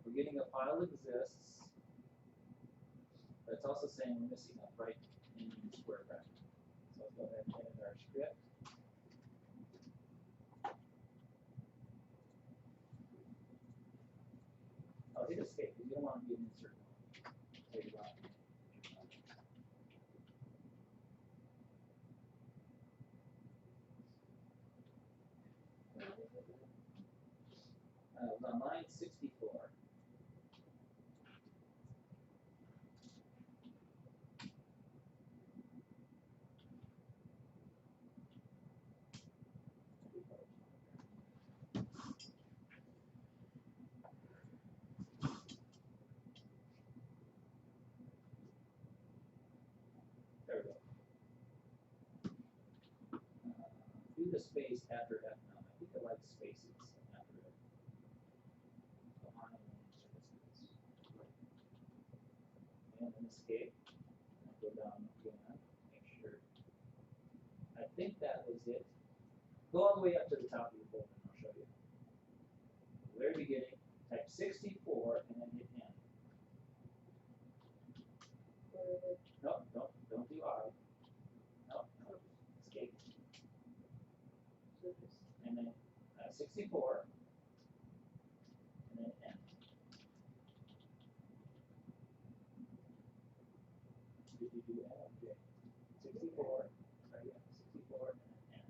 We're getting a file exists, but it's also saying we're missing a right in square bracket. So let's go ahead and edit our script. Oh, hit escape, because you don't want to be an insert mode. So you want to on line 64. There we go. Do the space after F now. I think I like spaces after it. And then escape. And go down again. Make sure. I think that was it. Go all the way up to the top of your folder and I'll show you. The very beginning, type 64 and then hit N. No, don't do I. No, escape. And then 64 and then N. Did you do N? Okay. 64, right, yeah, 64 and then N.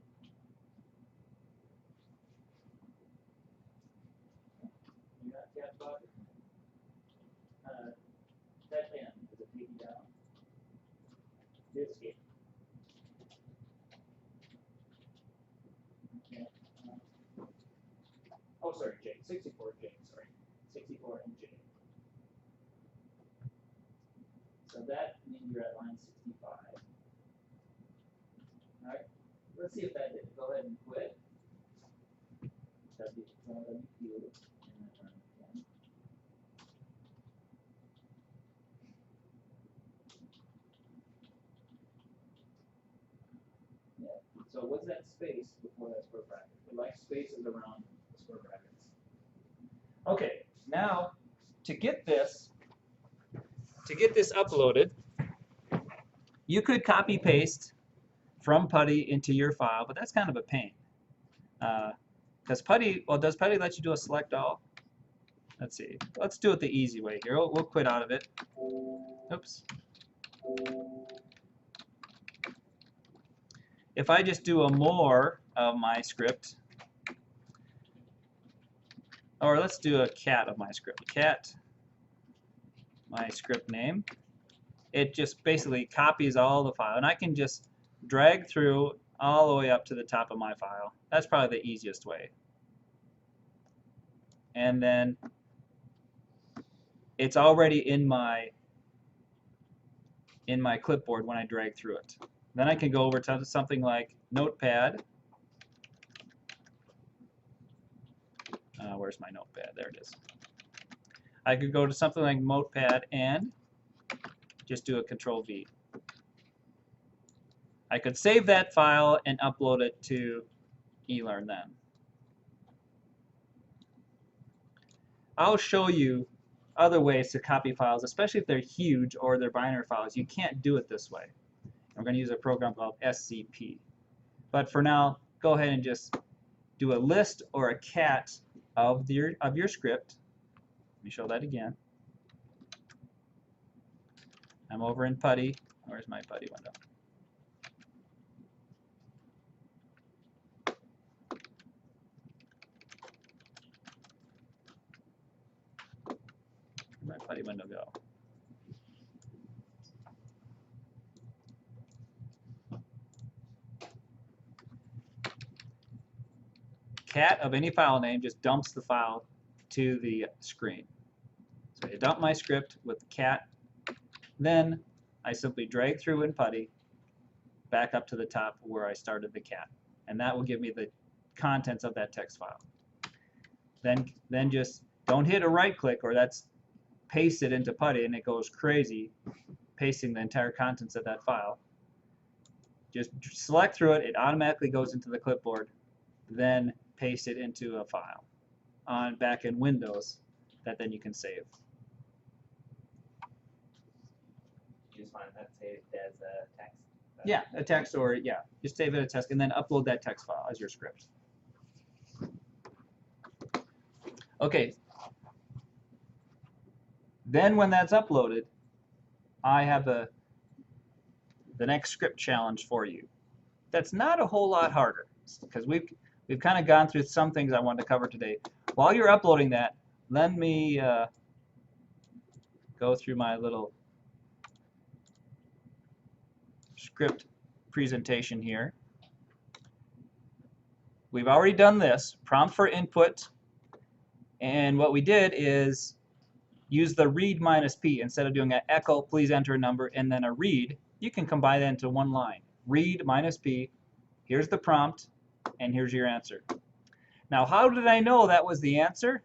You got cat bug? Type N, does it take you down? Hit escape. Okay. Oh, sorry, J. 64 J, sorry. 64 and J. So that means you're at line 65. All right, let's see if that did it. Go ahead and quit. WQ, and then run again. Yeah. So what's that space before that square bracket? We like spaces around the square brackets. Okay, now to get this uploaded, you could copy paste from PuTTY into your file, but that's kind of a pain. Does PuTTY let you do a select all? Let's see. Let's do it the easy way here. We'll quit out of it. Oops. If I just do a more of my script, or let's do a cat of my script. Cat, my script name. It just basically copies all the file, and I can just drag through all the way up to the top of my file. That's probably the easiest way. And then it's already in my clipboard when I drag through it. Then I can go over to something like Notepad. Where's my Notepad? There it is. I could go to something like Notepad and just do a Control-V. I could save that file and upload it to eLearn then. I'll show you other ways to copy files, especially if they're huge or they're binary files. You can't do it this way. I'm going to use a program called SCP. But for now, go ahead and just do a list or a cat of your script. Let me show that again. I'm over in PuTTY. Where's my PuTTY window? Where'd my PuTTY window go? Cat of any file name just dumps the file to the screen. So I dump my script with cat. Then I simply drag through in PuTTY back up to the top where I started the cat. And that will give me the contents of that text file. Then just Don't hit a right click or that's pasted into PuTTY and it goes crazy pasting the entire contents of that file. Just select through it, it automatically goes into the clipboard, then paste it into a file back in Windows that then you can save. You just want that saved as a text? Yeah, a text or, yeah, just save it as a text and then upload that text file as your script. Okay. Then when that's uploaded, I have the next script challenge for you. That's not a whole lot harder because we've kind of gone through some things I wanted to cover today. While you're uploading that, let me go through my little script presentation here. We've already done this, prompt for input, and what we did is use the read minus p. Instead of doing an echo, please enter a number, and then a read, you can combine that into one line. Read minus p, here's the prompt, and here's your answer. Now, how did I know that was the answer?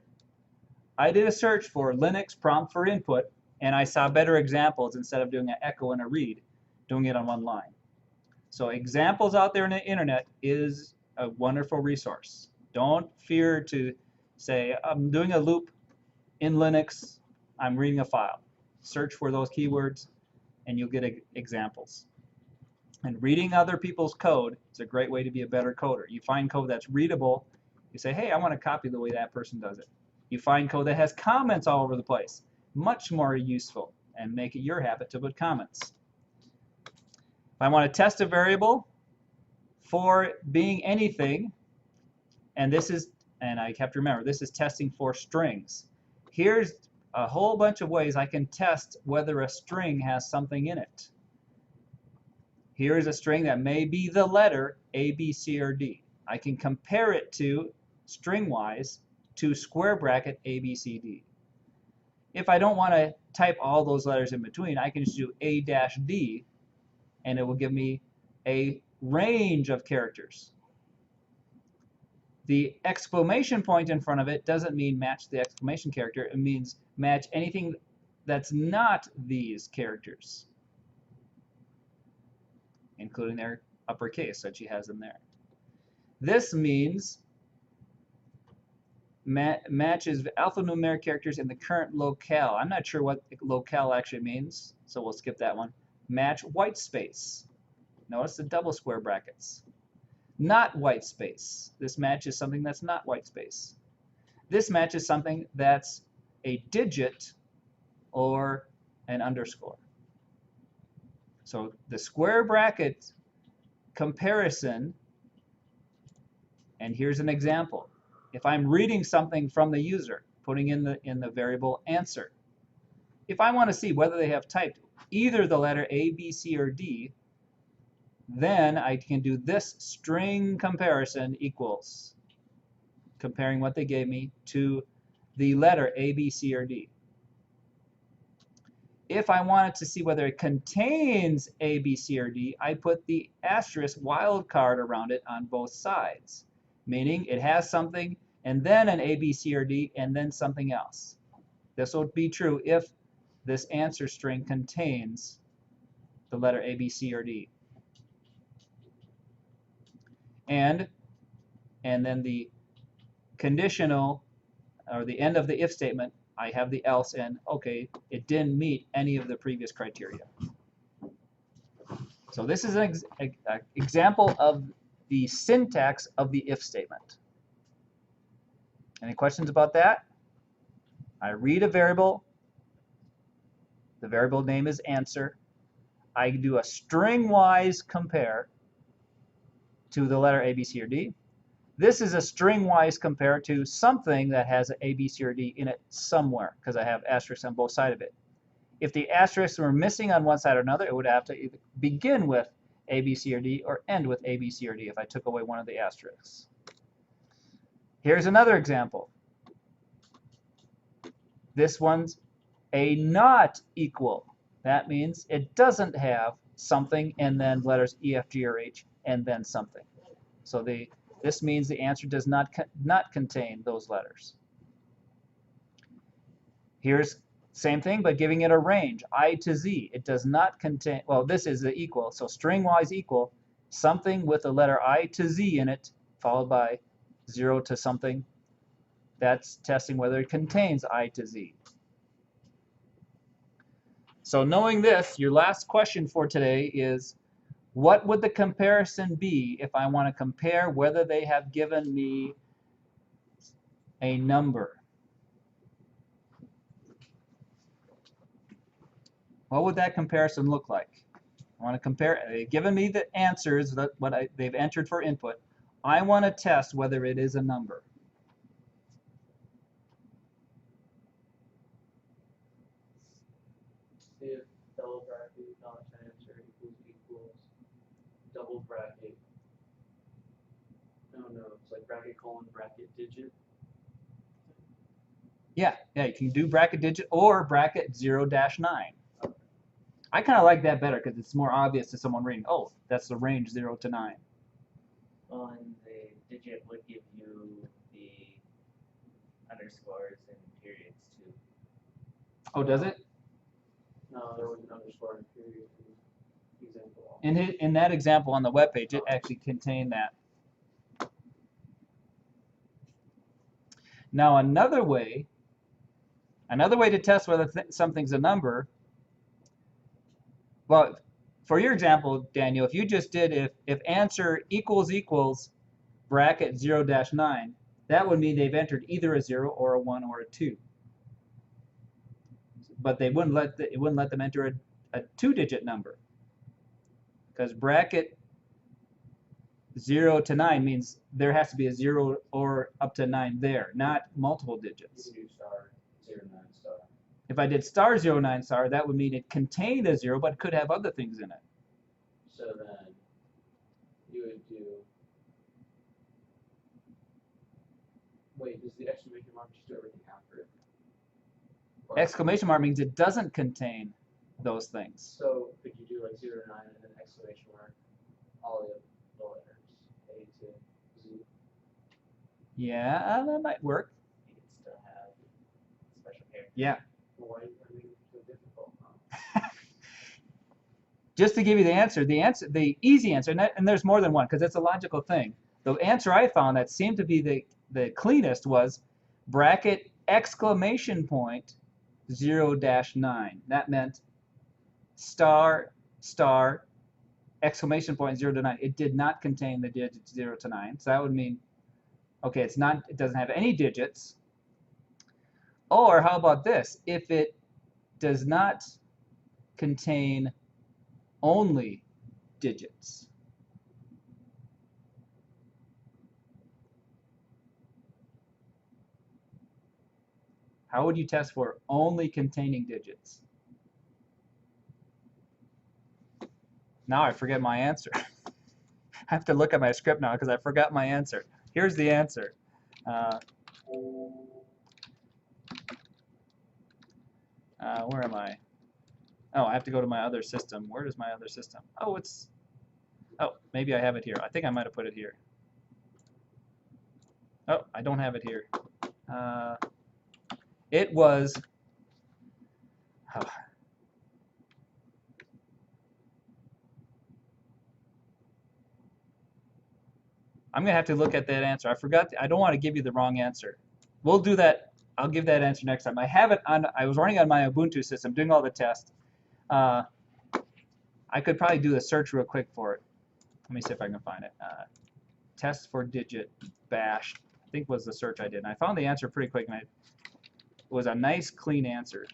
I did a search for Linux prompt for input, and I saw better examples instead of doing an echo and a read, doing it on one line. So examples out there on the internet is a wonderful resource. Don't fear to say, I'm doing a loop in Linux, I'm reading a file. Search for those keywords, and you'll get examples. And reading other people's code is a great way to be a better coder. You find code that's readable, you say, hey, I want to copy the way that person does it. You find code that has comments all over the place. Much more useful, and make it your habit to put comments. If I want to test a variable for being anything, and this is, and I have to remember, this is testing for strings. Here's a whole bunch of ways I can test whether a string has something in it. Here is a string that may be the letter A, B, C, or D. I can compare it to, string-wise, to square bracket A, B, C, D. If I don't want to type all those letters in between, I can just do A-D, and it will give me a range of characters. The exclamation point in front of it doesn't mean match the exclamation character. It means match anything that's not these characters, including their uppercase that she has in there. This means matches alphanumeric characters in the current locale. I'm not sure what locale actually means, so we'll skip that one. Match white space. Notice the double square brackets. Not white space. This matches something that's not white space. This matches something that's a digit or an underscore. So the square bracket comparison, and here's an example. If I'm reading something from the user, putting in the variable answer, if I want to see whether they have typed either the letter A, B, C, or D, then I can do this string comparison equals comparing what they gave me to the letter A, B, C, or D. If I wanted to see whether it contains A, B, C, or D, I put the asterisk wildcard around it on both sides, meaning it has something and then an A, B, C, or D and then something else. This will be true if this answer string contains the letter A, B, C, or D. And then the conditional, or the end of the if statement, I have the else and, okay, it didn't meet any of the previous criteria. So this is an example of the syntax of the if statement. Any questions about that? I read a variable. The variable name is answer. I do a string-wise compare to the letter A, B, C, or D. This is a string-wise compare to something that has an A, B, C, or D in it somewhere, because I have asterisks on both sides of it. If the asterisks were missing on one side or another, it would have to either begin with A, B, C, or D or end with A, B, C, or D if I took away one of the asterisks. Here's another example. This one's a not equal. That means it doesn't have something and then letters E, F, G, or H and then something. So this means the answer does not contain those letters. Here's same thing, but giving it a range, I to Z. It does not contain, well, this is the equal, so string-wise equal, something with the letter I to Z in it, followed by 0 to something. That's testing whether it contains I to Z. So knowing this, your last question for today is, what would the comparison be if I want to compare whether they have given me a number? What would that comparison look like? I want to compare, they've given me the answers, that they've entered for input. I want to test whether it is a number. If double bracket not answer equals double bracket. No, it's like bracket colon bracket digit. Yeah, you can do bracket digit or bracket 0-9. I kind of like that better because it's more obvious to someone reading, oh, that's the range 0 to 9. Well, and the digit would give you the underscores and periods too. Oh, does it? No, there was an underscore and period in the example. In that example on the webpage, it actually contained that. Now another way to test whether something's a number, well, for your example, Daniel, if you just did if answer equals bracket 0-9, that would mean they've entered either a 0 or a 1 or a 2. But they wouldn't let them enter a 2-digit number, because bracket 0 to 9 means there has to be a 0 or up to 9 there, not multiple digits. You do star 0, 9 star. If I did star 0, 9 star, that would mean it contained a 0, but it could have other things in it. So then you would do. Wait, does the exclamation mark just do everything after it? Or- Exclamation mark means it doesn't contain those things. So could you do like 0 to 9 and then exclamation mark all the letters A to Z? Yeah, that might work. You could still have special characters. Yeah. Why are they so difficult? Just to give you the answer, the easy answer, and there's more than one because it's a logical thing. The answer I found that seemed to be the cleanest was bracket exclamation point 0-9. That meant star exclamation point 0 to 9. It did not contain the digits 0 to 9. So that would mean, okay, it doesn't have any digits. Or how about this? If it does not contain only digits. How would you test for only containing digits? Now I forget my answer. I have to look at my script now because I forgot my answer. Here's the answer. Where am I? Oh, I have to go to my other system. Where is my other system? Oh, maybe I have it here. I think I might have put it here. Oh, I don't have it here. It was, I'm going to have to look at that answer. I forgot. I don't want to give you the wrong answer. We'll do that. I'll give that answer next time. I have it on, I was running on my Ubuntu system, doing all the tests. I could probably do a search real quick for it. Let me see if I can find it. Test for digit bash, I think was the search I did. And I found the answer pretty quick, and it was a nice, clean answer.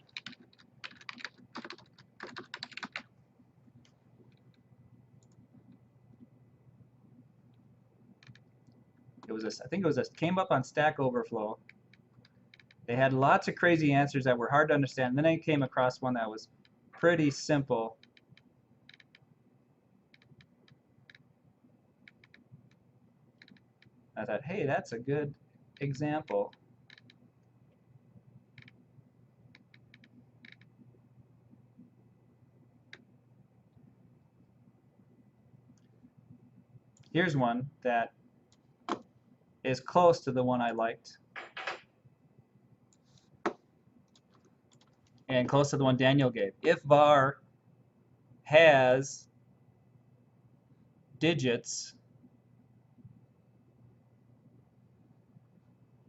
It was I think it was came up on Stack Overflow. They had lots of crazy answers that were hard to understand. And then I came across one that was pretty simple. I thought, hey, that's a good example. Here's one that is close to the one I liked. and close to the one Daniel gave. If var has digits,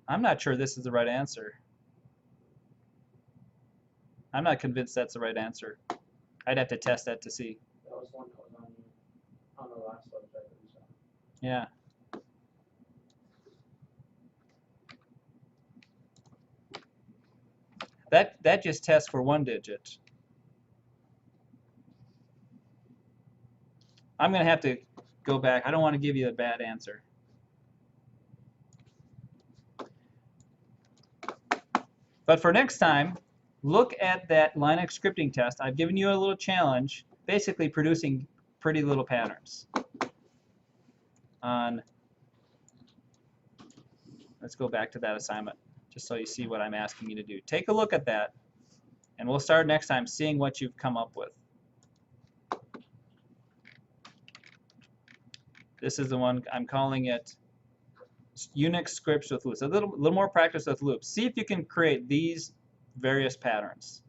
I'm not sure this is the right answer. I'm not convinced that's the right answer. I'd have to test that to see. That was one that was on the last website that we saw. Yeah. That just tests for one digit. I'm going to have to go back. I don't want to give you a bad answer. But for next time, look at that Linux scripting test. I've given you a little challenge, basically producing pretty little patterns. Let's go back to that assignment, just so you see what I'm asking you to do. Take a look at that, and we'll start next time seeing what you've come up with. This is the one, I'm calling it Unix scripts with loops. A little more practice with loops. See if you can create these various patterns.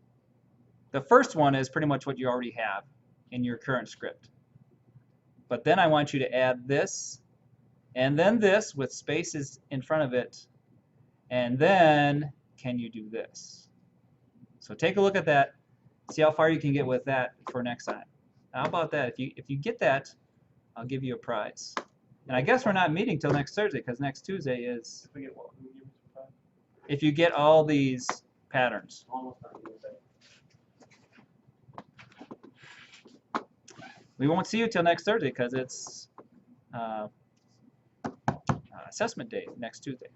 The first one is pretty much what you already have in your current script. But then I want you to add this, and then this with spaces in front of it, and then can you do this? So take a look at that, see how far you can get with that for next time. How about that? If you get that, I'll give you a prize. And I guess we're not meeting till next Thursday, because next Tuesday is, If we get what? We give us a prize? if you get all these patterns. Almost not give us that. We won't see you till next Thursday, because it's assessment day next Tuesday.